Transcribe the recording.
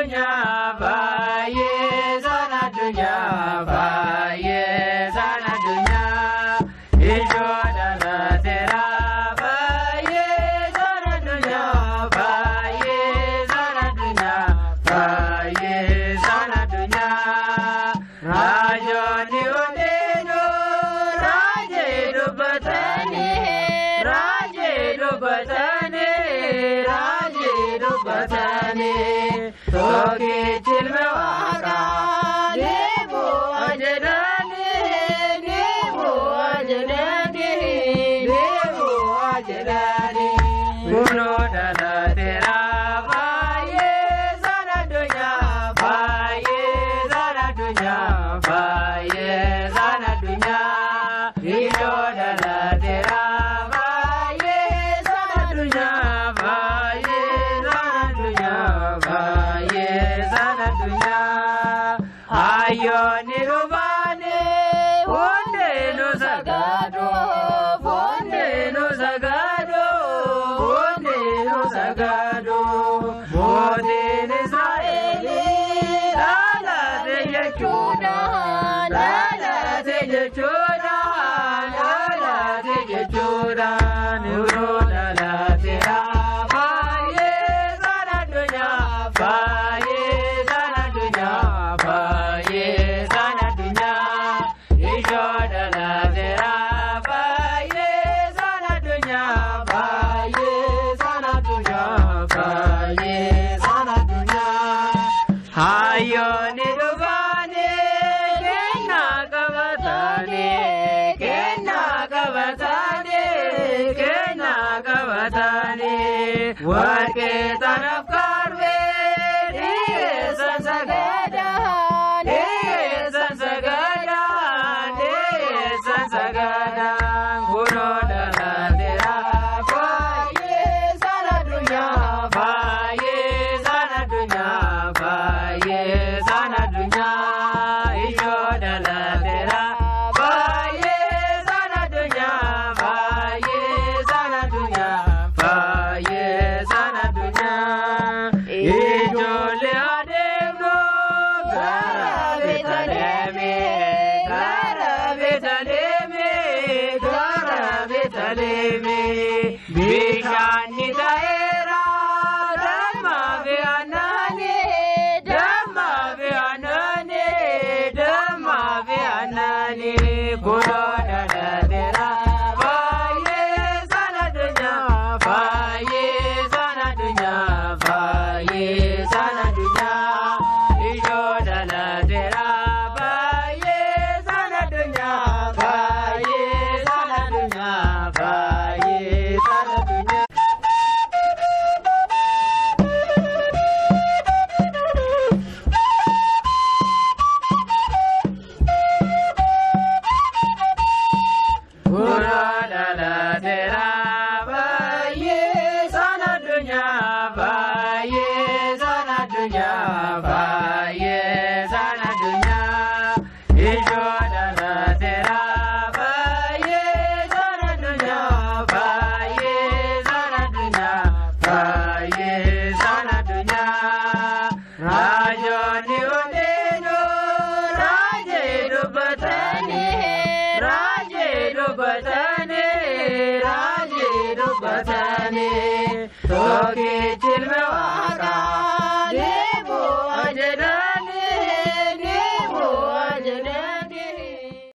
dunya baye sana dunya baye sana dunya ijoda la tera baye sana dunya baye sana dunya baye sana dunya rajoni odeno raje dubatani raje dubatani raje dubatani toki chilmewara devo ajedani devo ajedani devo ajedani guno dala tera baye sana dunya baye sana dunya baye sana dunya ilo dala tera baye sana dunya baye sana dunya baye sana dunya ayo nirubane onde no sagado onde no sagado onde no sagado modin israeli lala de yechuna lala de yechuna lala de yechuna nuro lala tera baye sana dunya baye sana dunya baye sana dunya ijoda la tera baye sana dunya baye sana dunya baye sana dunya hayo nirvane kena kavatane kena kavatane kena kavatane warke taraf karve sansagada sansagada guru dala tera baye sana dunya baye sana dunya baye sana dunya ijo dala tera baye sana dunya baye sana dunya baye sana dunya ijo le ademno gara betaleme bishani daera dhamma vyanane dhamma vyanane guru dala tera baye sana dunya baye sana dunya baye sana dunya ijo dala tera baye sana dunya baye sana dunya baye sana dunya guru dala tera baye sana dunya baye sana dunya baye sana dunya ijo dala tera baye sana dunya baye sana dunya baye sana dunya rajoni odeno raje dubatani raje dubatani raje dubatani toki chilmewara